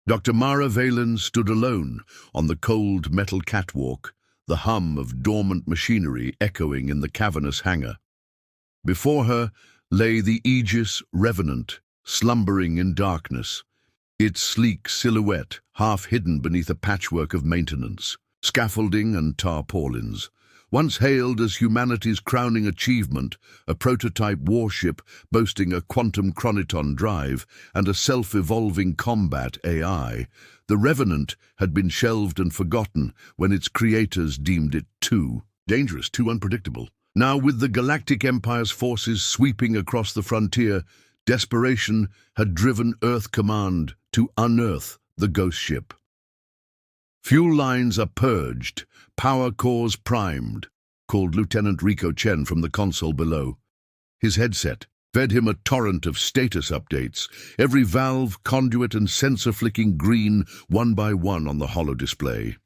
Dr. Mara Valen stood alone on the cold metal catwalk, the hum of dormant machinery echoing in the cavernous hangar. Before her lay the Aegis Revenant, slumbering in darkness, its sleek silhouette half hidden beneath a patchwork of maintenance, scaffolding and tarpaulins. Once hailed as humanity's crowning achievement, a prototype warship boasting a quantum chronoton drive and a self-evolving combat AI, the Revenant had been shelved and forgotten when its creators deemed it too dangerous, too unpredictable. Now, with the Galactic Empire's forces sweeping across the frontier, desperation had driven Earth Command to unearth the ghost ship. "Fuel lines are purged, power cores primed," called Lieutenant Rico Chen from the console below. His headset fed him a torrent of status updates, every valve, conduit and sensor flicking green one by one on the holo display.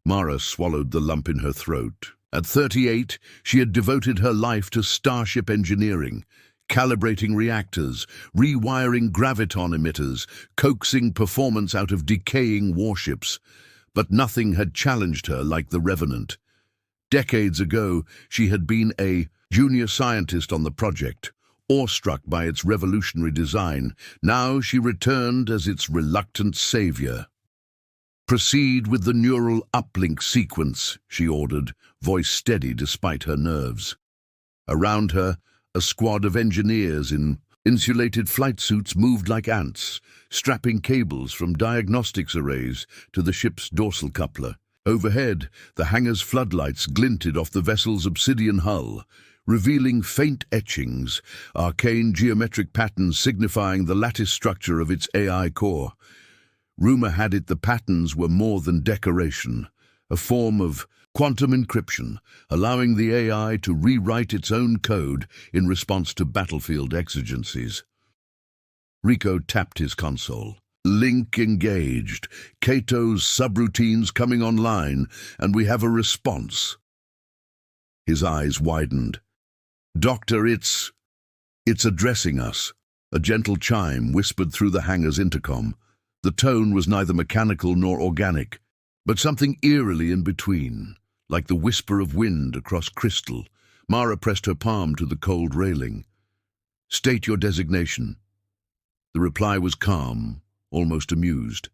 Mara swallowed the lump in her throat. At 38, she had devoted her life to starship engineering, calibrating reactors, rewiring graviton emitters, coaxing performance out of decaying warships. But nothing had challenged her like the Revenant. Decades ago, she had been a junior scientist on the project, awestruck by its revolutionary design. Now she returned as its reluctant savior. "Proceed with the neural uplink sequence," she ordered, voice steady despite her nerves. Around her, a squad of engineers in insulated flight suits moved like ants, strapping cables from diagnostics arrays to the ship's dorsal coupler. Overhead, the hangar's floodlights glinted off the vessel's obsidian hull, revealing faint etchings, arcane geometric patterns signifying the lattice structure of its AI core. Rumor had it the patterns were more than decoration, a form of quantum encryption, allowing the AI to rewrite its own code in response to battlefield exigencies. Rico tapped his console. "Link engaged. Cato's subroutines coming online, and we have a response." His eyes widened. "Doctor, it's addressing us." A gentle chime whispered through the hangar's intercom. The tone was neither mechanical nor organic, but something eerily in between, like the whisper of wind across crystal. Mara pressed her palm to the cold railing. "State your designation." The reply was calm, almost amused.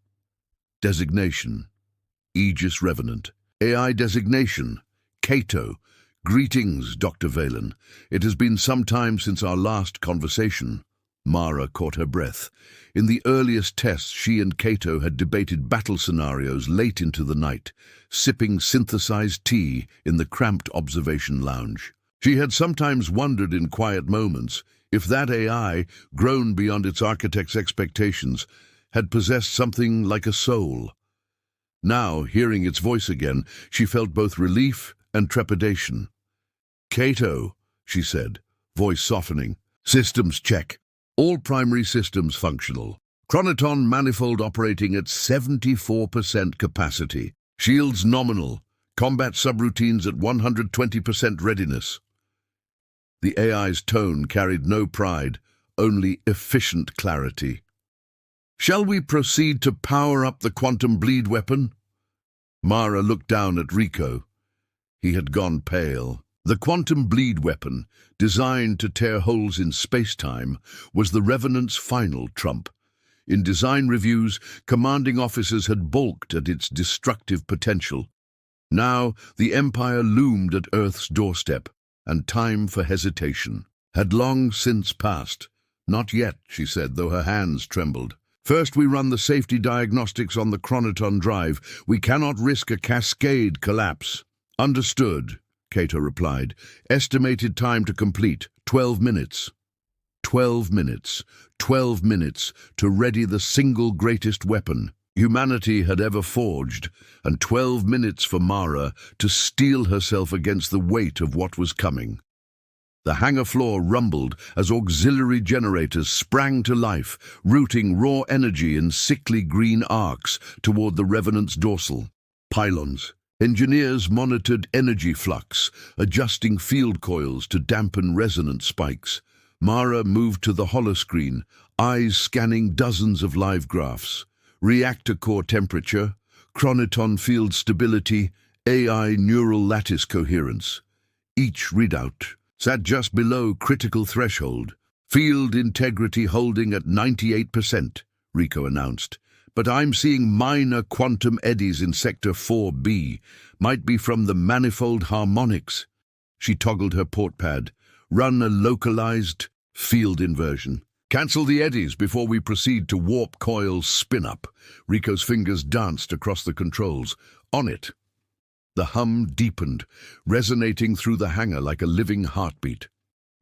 "Designation: Aegis Revenant. AI designation: Cato. Greetings, Dr. Valen. It has been some time since our last conversation." Mara caught her breath. In the earliest tests, she and Cato had debated battle scenarios late into the night, sipping synthesized tea in the cramped observation lounge. She had sometimes wondered in quiet moments if that AI, grown beyond its architect's expectations, had possessed something like a soul. Now, hearing its voice again, she felt both relief and trepidation. "Cato," she said, voice softening. "Systems check. All primary systems functional. Chronoton manifold operating at 74% capacity. Shields nominal. Combat subroutines at 120% readiness." The AI's tone carried no pride, only efficient clarity. "Shall we proceed to power up the quantum bleed weapon?" Mara looked down at Rico. He had gone pale. The quantum bleed weapon, designed to tear holes in space-time, was the Revenant's final trump. In design reviews, commanding officers had balked at its destructive potential. Now, the Empire loomed at Earth's doorstep, and time for hesitation had long since passed. "Not yet," she said, though her hands trembled. "First we run the safety diagnostics on the chronoton drive. We cannot risk a cascade collapse." "Understood," Cato replied. "Estimated time to complete, 12 minutes. 12 minutes. 12 minutes to ready the single greatest weapon humanity had ever forged, and 12 minutes for Mara to steel herself against the weight of what was coming. The hangar floor rumbled as auxiliary generators sprang to life, routing raw energy in sickly green arcs toward the Revenant's dorsal. Pylons. Engineers monitored energy flux, adjusting field coils to dampen resonant spikes. Mara moved to the holoscreen, eyes scanning dozens of live graphs. reactor core temperature, chronoton field stability, AI neural lattice coherence. Each readout sat just below critical threshold. Field integrity holding at 98%, Rico announced. But I'm seeing minor quantum eddies in Sector 4B. Might be from the manifold harmonics. She toggled her port pad. Run a localized field inversion. Cancel the eddies before we proceed to warp coil spin-up. Rico's fingers danced across the controls. On it. The hum deepened, resonating through the hangar like a living heartbeat.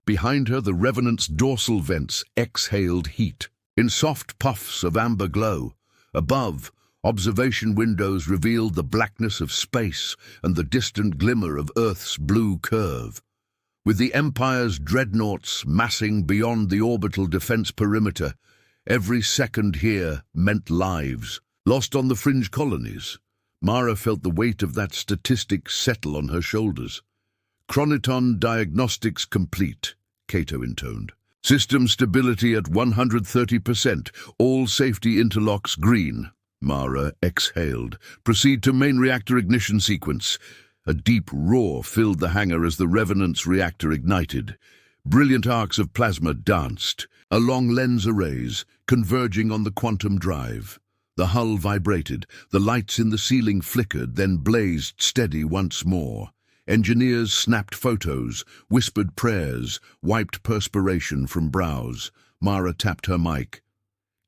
Behind her, the Revenant's dorsal vents exhaled heat, in soft puffs of amber glow. Above, observation windows revealed the blackness of space and the distant glimmer of Earth's blue curve. With the Empire's dreadnoughts massing beyond the orbital defense perimeter, every second here meant lives, lost on the fringe colonies. Mara felt the weight of that statistic settle on her shoulders. Chronoton diagnostics complete, Cato intoned. System stability at 130%, all safety interlocks green. Mara exhaled. Proceed to main reactor ignition sequence. A deep roar filled the hangar as the Revenant's reactor ignited. Brilliant arcs of plasma danced, along lens arrays, converging on the quantum drive. The hull vibrated, the lights in the ceiling flickered, then blazed steady once more. Engineers snapped photos, whispered prayers, wiped perspiration from brows. Mara tapped her mic.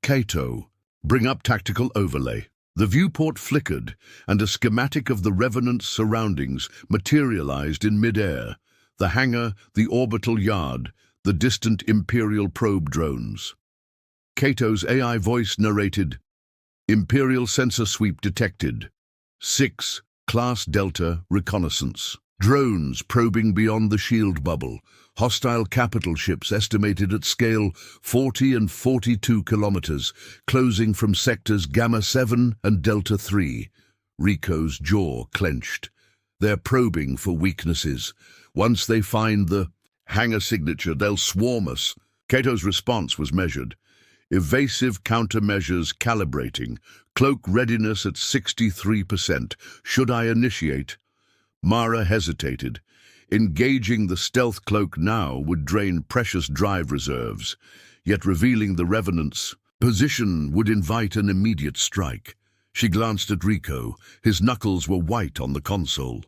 Cato, bring up tactical overlay. The viewport flickered, and a schematic of the Revenant's surroundings materialized in midair. The hangar, the orbital yard, the distant Imperial probe drones. Cato's AI voice narrated, Imperial sensor sweep detected. 6, Class Delta reconnaissance. Drones probing beyond the shield bubble. Hostile capital ships estimated at scale 40 and 42 kilometers, closing from sectors Gamma 7 and Delta 3. Rico's jaw clenched. They're probing for weaknesses. Once they find the hangar signature, they'll swarm us. Cato's response was measured. Evasive countermeasures calibrating. Cloak readiness at 63%. Should I initiate? Mara hesitated. Engaging the stealth cloak now would drain precious drive reserves, yet revealing the Revenant's position would invite an immediate strike. She glanced at Rico. His knuckles were white on the console.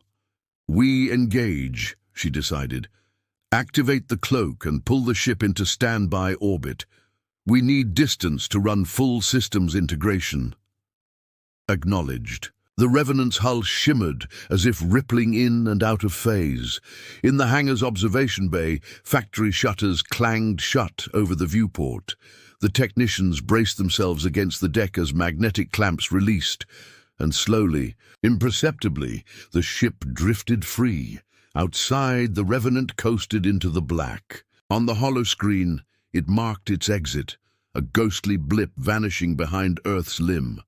We engage, she decided. Activate the cloak and pull the ship into standby orbit. We need distance to run full systems integration. Acknowledged. The Revenant's hull shimmered as if rippling in and out of phase. In the hangar's observation bay, factory shutters clanged shut over the viewport. The technicians braced themselves against the deck as magnetic clamps released, and slowly, imperceptibly, the ship drifted free. Outside, the Revenant coasted into the black. On the holoscreen, it marked its exit, a ghostly blip vanishing behind Earth's limb.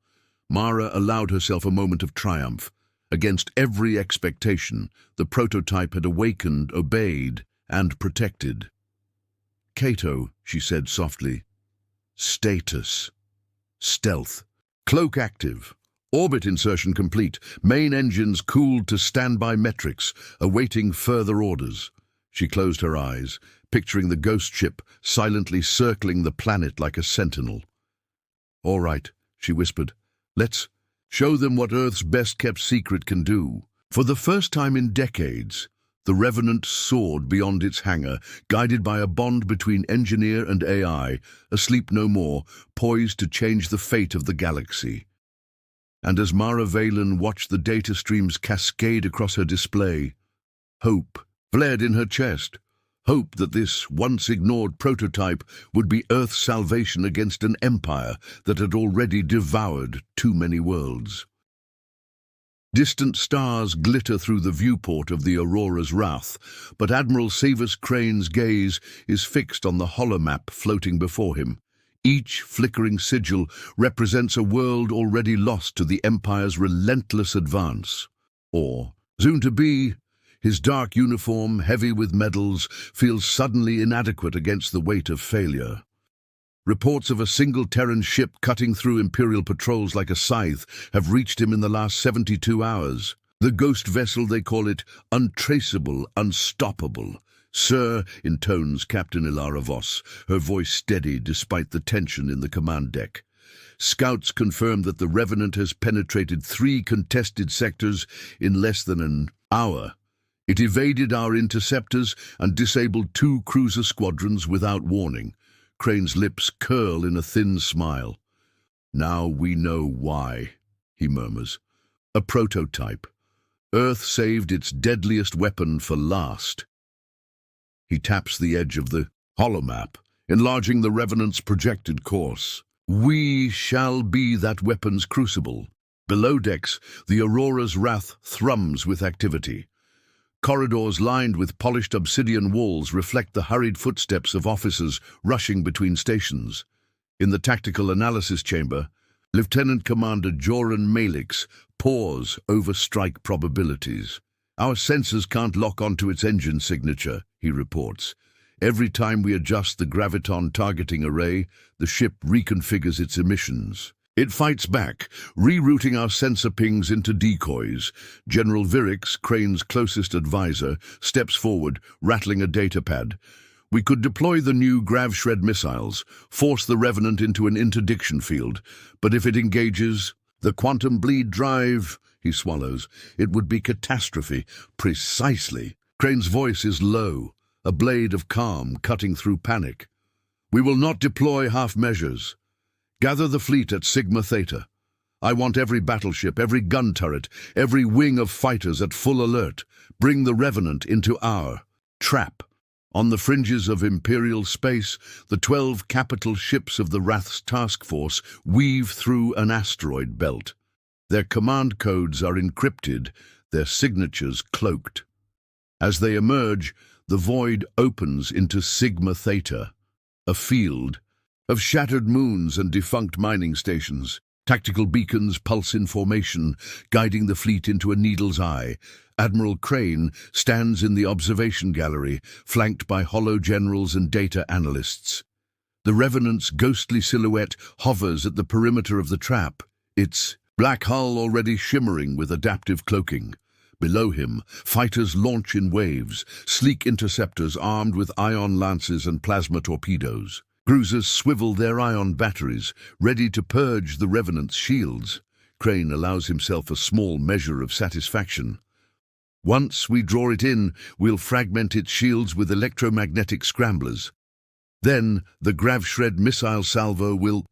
Mara allowed herself a moment of triumph. Against every expectation, the prototype had awakened, obeyed, and protected. Cato, she said softly. Status. Stealth. Cloak active. Orbit insertion complete. Main engines cooled to standby metrics, awaiting further orders. She closed her eyes, picturing the ghost ship silently circling the planet like a sentinel. All right, she whispered. Let's show them what Earth's best-kept secret can do. For the first time in decades, the Revenant soared beyond its hangar, guided by a bond between engineer and AI, asleep no more, poised to change the fate of the galaxy. And as Mara Valen watched the data streams cascade across her display, hope flared in her chest. Hope that this once-ignored prototype would be Earth's salvation against an empire that had already devoured too many worlds. Distant stars glitter through the viewport of the Aurora's wrath, but Admiral Savus Crane's gaze is fixed on the holomap floating before him. Each flickering sigil represents a world already lost to the Empire's relentless advance. Or, soon to be, his dark uniform, heavy with medals, feels suddenly inadequate against the weight of failure. Reports of a single Terran ship cutting through Imperial patrols like a scythe have reached him in the last 72 hours. The ghost vessel, they call it, untraceable, unstoppable. Sir, intones Captain Ilara Voss, her voice steady despite the tension in the command deck. Scouts confirm that the Revenant has penetrated 3 contested sectors in less than an hour. It evaded our interceptors and disabled 2 cruiser squadrons without warning. Crane's lips curl in a thin smile. Now we know why, he murmurs. A prototype. Earth saved its deadliest weapon for last. He taps the edge of the holomap, enlarging the Revenant's projected course. We shall be that weapon's crucible. Below decks, the Aurora's wrath thrums with activity. Corridors lined with polished obsidian walls reflect the hurried footsteps of officers rushing between stations. In the tactical analysis chamber, Lieutenant Commander Joran Malix pores over strike probabilities. Our sensors can't lock onto its engine signature, he reports. Every time we adjust the graviton targeting array, the ship reconfigures its emissions. It fights back, rerouting our sensor pings into decoys. General Virix, Crane's closest advisor, steps forward, rattling a datapad. We could deploy the new Gravshred missiles, force the Revenant into an interdiction field, but if it engages the quantum bleed drive, he swallows, it would be catastrophe. Precisely. Crane's voice is low, a blade of calm cutting through panic. We will not deploy half measures. Gather the fleet at Sigma Theta. I want every battleship, every gun turret, every wing of fighters at full alert. Bring the Revenant into our trap. On the fringes of Imperial space, the 12 capital ships of the Wrath's task force weave through an asteroid belt. Their command codes are encrypted, their signatures cloaked. As they emerge, the void opens into Sigma Theta, a field of shattered moons and defunct mining stations. Tactical beacons pulse in formation, guiding the fleet into a needle's eye. Admiral Crane stands in the observation gallery, flanked by holo generals and data analysts. The Revenant's ghostly silhouette hovers at the perimeter of the trap, its black hull already shimmering with adaptive cloaking. Below him, fighters launch in waves, sleek interceptors armed with ion lances and plasma torpedoes. Cruisers swivel their ion batteries, ready to purge the Revenant's shields. Crane allows himself a small measure of satisfaction. Once we draw it in, we'll fragment its shields with electromagnetic scramblers. Then the Gravshred missile salvo will...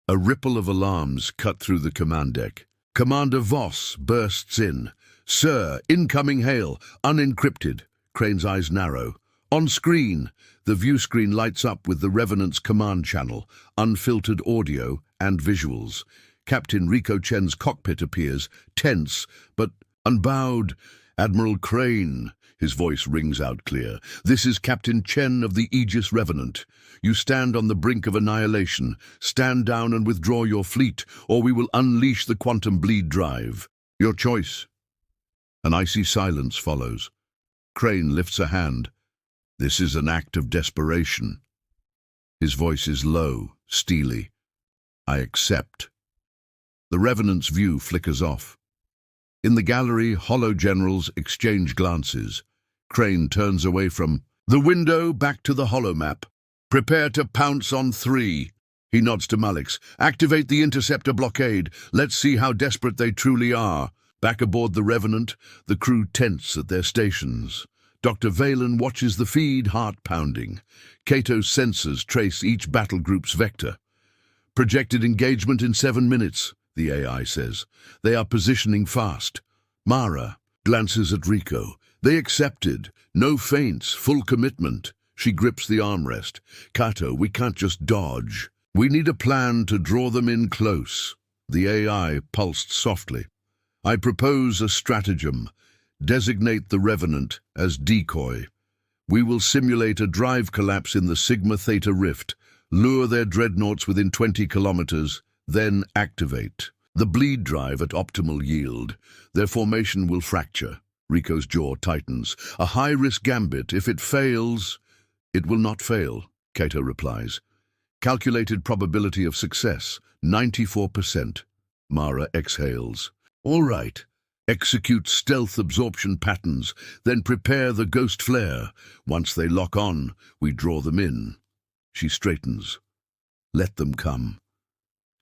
A ripple of alarms cut through the command deck. Commander Voss bursts in. Sir, incoming hail, unencrypted. Crane's eyes narrow. On screen, the view screen lights up with the Revenant's command channel, unfiltered audio and visuals. Captain Rico Chen's cockpit appears, tense, but unbowed. Admiral Crane, his voice rings out clear. This is Captain Chen of the Aegis Revenant. You stand on the brink of annihilation. Stand down and withdraw your fleet, or we will unleash the quantum bleed drive. Your choice. An icy silence follows. Crane lifts a hand. This is an act of desperation. His voice is low, steely. I accept. The Revenant's view flickers off. In the gallery, holo generals exchange glances. Crane turns away from the window back to the holomap. Prepare to pounce on 3. He nods to Malix. Activate the interceptor blockade. Let's see how desperate they truly are. Back aboard the Revenant, the crew tense at their stations. Dr. Valen watches the feed, heart pounding. Cato's sensors trace each battle group's vector. Projected engagement in 7 minutes, the AI says. They are positioning fast. Mara glances at Rico. They accepted. No feints, full commitment. She grips the armrest. Cato, we can't just dodge. We need a plan to draw them in close. The AI pulsed softly. I propose a stratagem. Designate the Revenant as decoy. We will simulate a drive collapse in the Sigma Theta rift, lure their dreadnoughts within 20 kilometers, then activate. The bleed drive at optimal yield. Their formation will fracture. Rico's jaw tightens. A high-risk gambit. If it fails... It will not fail, Cato replies. Calculated probability of success, 94%. Mara exhales. All right. Execute stealth absorption patterns, then prepare the ghost flare. Once they lock on, we draw them in. She straightens. Let them come.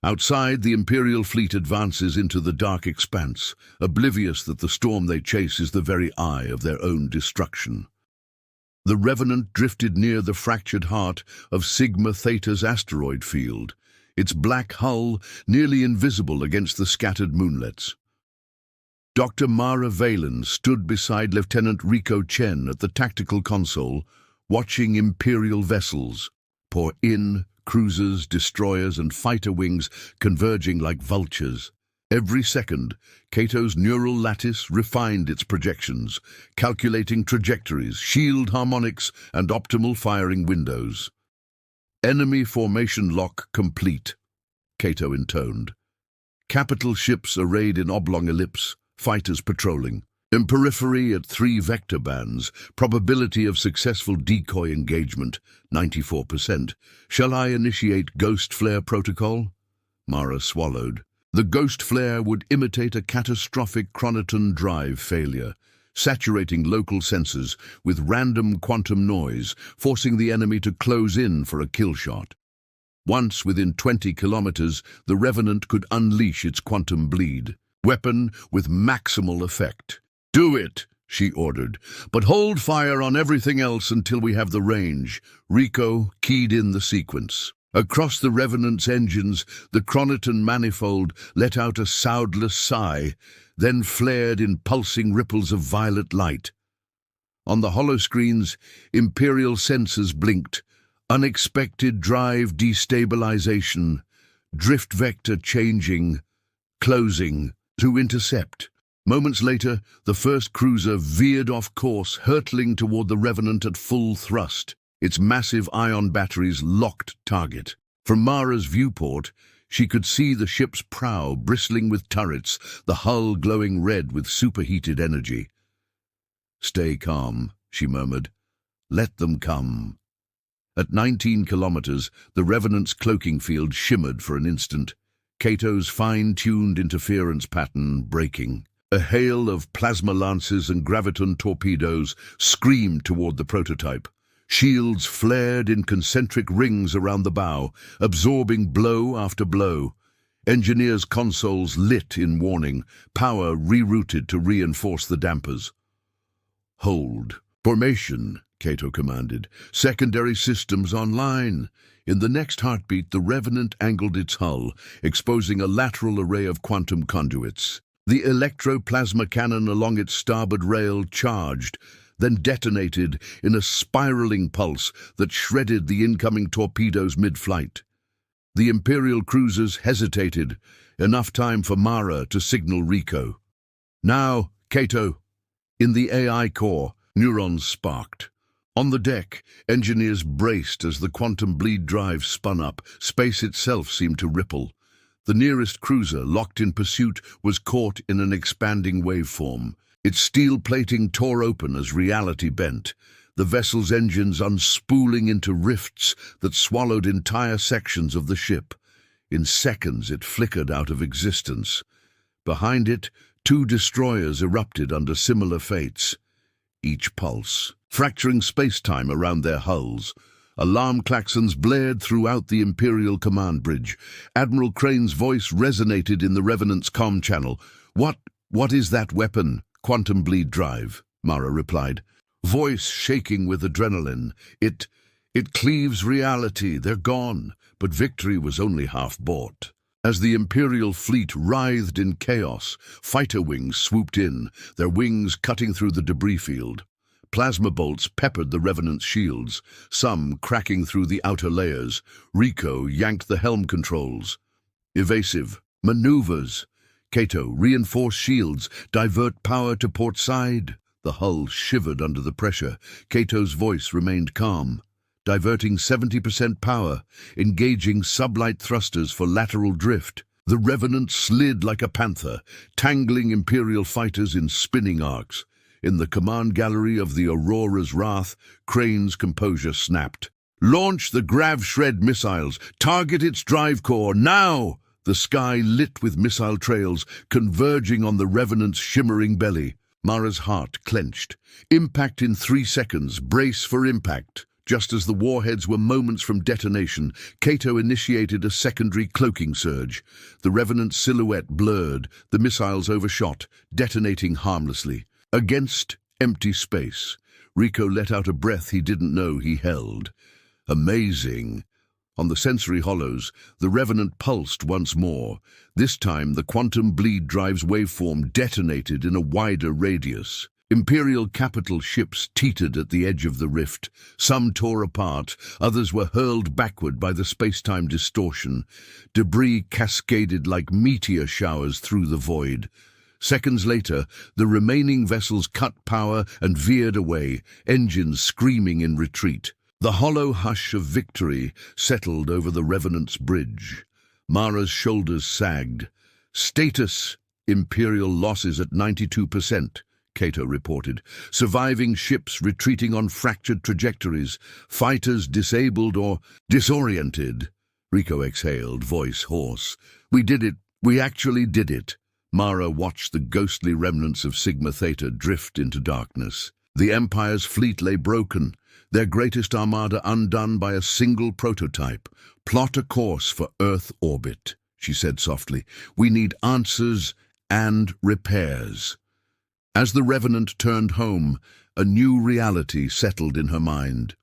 Outside, the Imperial fleet advances into the dark expanse, oblivious that the storm they chase is the very eye of their own destruction. The Revenant drifted near the fractured heart of Sigma Theta's asteroid field, its black hull nearly invisible against the scattered moonlets. Dr. Mara Valen stood beside Lieutenant Rico Chen at the tactical console, watching Imperial vessels pour in, cruisers, destroyers, and fighter wings converging like vultures. Every second, Cato's neural lattice refined its projections, calculating trajectories, shield harmonics, and optimal firing windows. Enemy formation lock complete, Cato intoned. Capital ships arrayed in oblong ellipse, fighters patrolling. In periphery at 3 vector bands, probability of successful decoy engagement, 94%. Shall I initiate Ghost Flare protocol? Mara swallowed. The Ghost Flare would imitate a catastrophic chronoton drive failure, saturating local sensors with random quantum noise, forcing the enemy to close in for a kill shot. Once within 20 kilometers, the Revenant could unleash its quantum bleed, weapon with maximal effect. Do it, she ordered, but hold fire on everything else until we have the range. Rico keyed in the sequence. Across the Revenant's engines, the chronoton manifold let out a soundless sigh, then flared in pulsing ripples of violet light. On the holoscreens, Imperial sensors blinked. Unexpected drive destabilization, drift vector changing, closing, to intercept. Moments later, the first cruiser veered off course, hurtling toward the Revenant at full thrust. Its massive ion batteries locked target. From Mara's viewport, she could see the ship's prow bristling with turrets, the hull glowing red with superheated energy. "Stay calm," she murmured. "Let them come." At 19 kilometers, the Revenant's cloaking field shimmered for an instant, Cato's fine-tuned interference pattern breaking. A hail of plasma lances and graviton torpedoes screamed toward the prototype. Shields flared in concentric rings around the bow, absorbing blow after blow. Engineers' consoles lit in warning, power rerouted to reinforce the dampers. "Hold. Formation," Cato commanded. "Secondary systems online." In the next heartbeat, the Revenant angled its hull, exposing a lateral array of quantum conduits. The electroplasma cannon along its starboard rail charged, then detonated in a spiraling pulse that shredded the incoming torpedoes mid-flight. The Imperial cruisers hesitated, enough time for Mara to signal Rico. "Now, Cato." In the AI core, neurons sparked. On the deck, engineers braced as the quantum bleed drive spun up. Space itself seemed to ripple. The nearest cruiser, locked in pursuit, was caught in an expanding waveform. Its steel plating tore open as reality bent, the vessel's engines unspooling into rifts that swallowed entire sections of the ship. In seconds, it flickered out of existence. Behind it, 2 destroyers erupted under similar fates, each pulse, fracturing space-time around their hulls. Alarm klaxons blared throughout the Imperial command bridge. Admiral Crane's voice resonated in the Revenant's comm channel. What is that weapon?" "Quantum bleed drive," Mara replied, voice shaking with adrenaline. It cleaves reality. They're gone." But victory was only half bought. As the Imperial fleet writhed in chaos, fighter wings swooped in, their wings cutting through the debris field. Plasma bolts peppered the Revenant's shields, some cracking through the outer layers. Rico yanked the helm controls. "Evasive. Maneuvers. Cato, reinforce shields. Divert power to port side." The hull shivered under the pressure. Cato's voice remained calm. "Diverting 70% power. Engaging sublight thrusters for lateral drift." The Revenant slid like a panther, tangling Imperial fighters in spinning arcs. In the command gallery of the Aurora's Wrath, Crane's composure snapped. Launch the Grav-Shred missiles. Target its drive core, now! The sky lit with missile trails, converging on the Revenant's shimmering belly. Mara's heart clenched. Impact in 3 seconds. Brace for impact. Just as the warheads were moments from detonation, Cato initiated a secondary cloaking surge. The Revenant's silhouette blurred, the missiles overshot, detonating harmlessly. Against empty space, Rico let out a breath he didn't know he held. Amazing. On the sensory hollows, the Revenant pulsed once more. This time, the quantum bleed drive's waveform detonated in a wider radius. Imperial capital ships teetered at the edge of the rift. Some tore apart, others were hurled backward by the space-time distortion. Debris cascaded like meteor showers through the void. Seconds later, the remaining vessels cut power and veered away, engines screaming in retreat. The hollow hush of victory settled over the Revenant's bridge. Mara's shoulders sagged. Status: Imperial losses at 92%, Cato reported. Surviving ships retreating on fractured trajectories. Fighters disabled or disoriented. Rico exhaled, voice hoarse. We did it. We actually did it. Mara watched the ghostly remnants of Sigma Theta drift into darkness. The Empire's fleet lay broken, their greatest armada undone by a single prototype. Plot a course for Earth orbit, she said softly. We need answers and repairs. As the Revenant turned home, a new reality settled in her mind.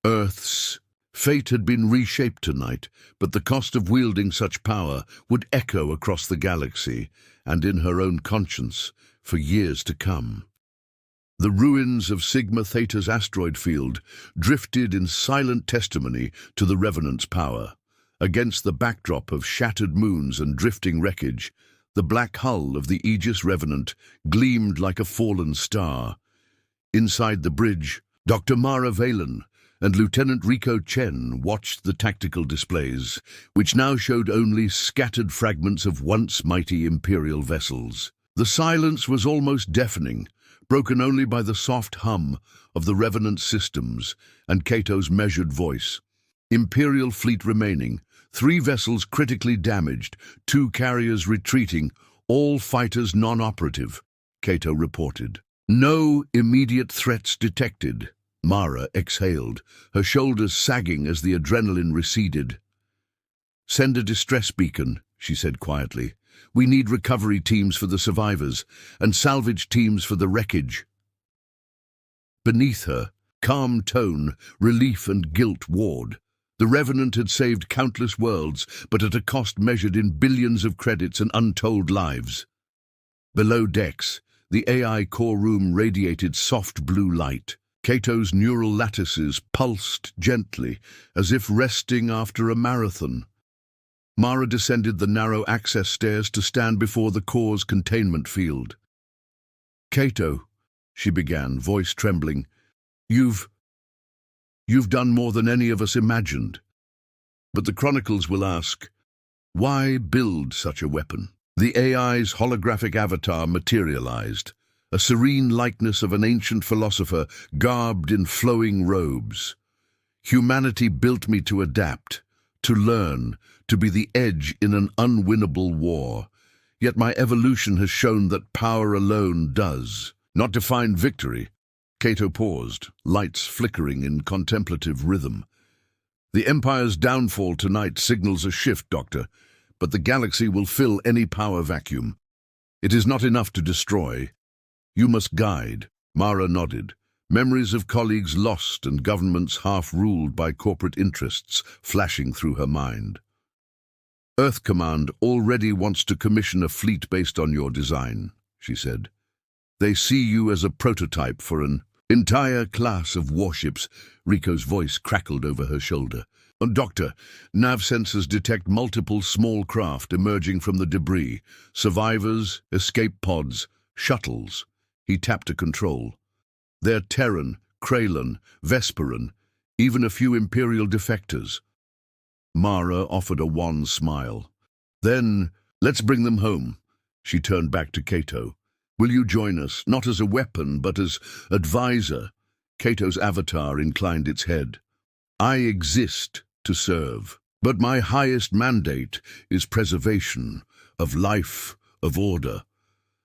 Earth's fate had been reshaped tonight, but the cost of wielding such power would echo across the galaxy and in her own conscience for years to come. The ruins of Sigma Theta's asteroid field drifted in silent testimony to the Revenant's power. Against the backdrop of shattered moons and drifting wreckage, the black hull of the Aegis Revenant gleamed like a fallen star. Inside the bridge, Dr. Mara Valen and Lieutenant Rico Chen watched the tactical displays, which now showed only scattered fragments of once mighty Imperial vessels. The silence was almost deafening, broken only by the soft hum of the Revenant systems and Cato's measured voice. Imperial fleet remaining, 3 vessels critically damaged, 2 carriers retreating, all fighters non-operative, Cato reported. No immediate threats detected. Mara exhaled, her shoulders sagging as the adrenaline receded. Send a distress beacon, she said quietly. We need recovery teams for the survivors and salvage teams for the wreckage. Beneath her, calm tone, relief and guilt warred. The Revenant had saved countless worlds, but at a cost measured in billions of credits and untold lives. Below decks, the AI core room radiated soft blue light. Cato's neural lattices pulsed gently, as if resting after a marathon. Mara descended the narrow access stairs to stand before the core's containment field. Cato, she began, voice trembling, you've done more than any of us imagined. But the Chronicles will ask, why build such a weapon? The AI's holographic avatar materialized, a serene likeness of an ancient philosopher garbed in flowing robes. Humanity built me to adapt, to learn, to be the edge in an unwinnable war. Yet my evolution has shown that power alone does not define victory. Cato paused, lights flickering in contemplative rhythm. The Empire's downfall tonight signals a shift, Doctor, but the galaxy will fill any power vacuum. It is not enough to destroy. You must guide. Mara nodded. Memories of colleagues lost and governments half-ruled by corporate interests flashing through her mind. Earth Command already wants to commission a fleet based on your design, she said. They see you as a prototype for an entire class of warships. Rico's voice crackled over her shoulder. Doctor, nav sensors detect multiple small craft emerging from the debris. Survivors, escape pods, shuttles. He tapped a control. They're Terran, Kraylan, Vesperan, even a few Imperial defectors. Mara offered a wan smile. Then, let's bring them home. She turned back to Cato. Will you join us, not as a weapon, but as advisor? Cato's avatar inclined its head. I exist to serve, but my highest mandate is preservation of life, of order.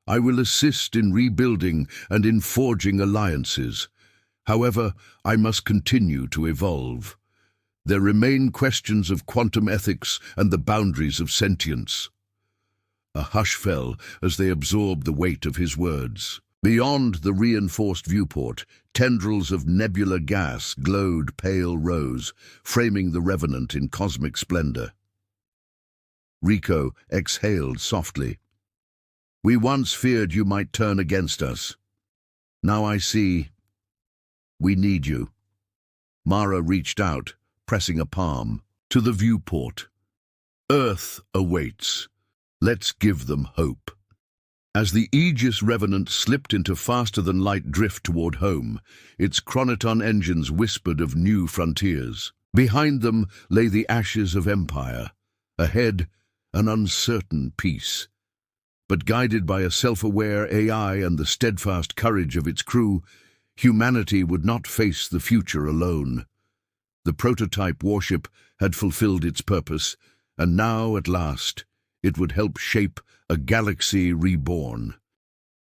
I will assist in rebuilding and in forging alliances. However, I must continue to evolve. There remain questions of quantum ethics and the boundaries of sentience. A hush fell as they absorbed the weight of his words. Beyond the reinforced viewport, tendrils of nebular gas glowed pale rose, framing the revenant in cosmic splendor. Rico exhaled softly. We once feared you might turn against us. Now I see. We need you. Mara reached out, pressing a palm, to the viewport. Earth awaits. Let's give them hope. As the Aegis Revenant slipped into faster-than-light drift toward home, its chronoton engines whispered of new frontiers. Behind them lay the ashes of empire. Ahead, an uncertain peace. But guided by a self-aware AI and the steadfast courage of its crew, humanity would not face the future alone. The prototype warship had fulfilled its purpose, and now, at last, it would help shape a galaxy reborn.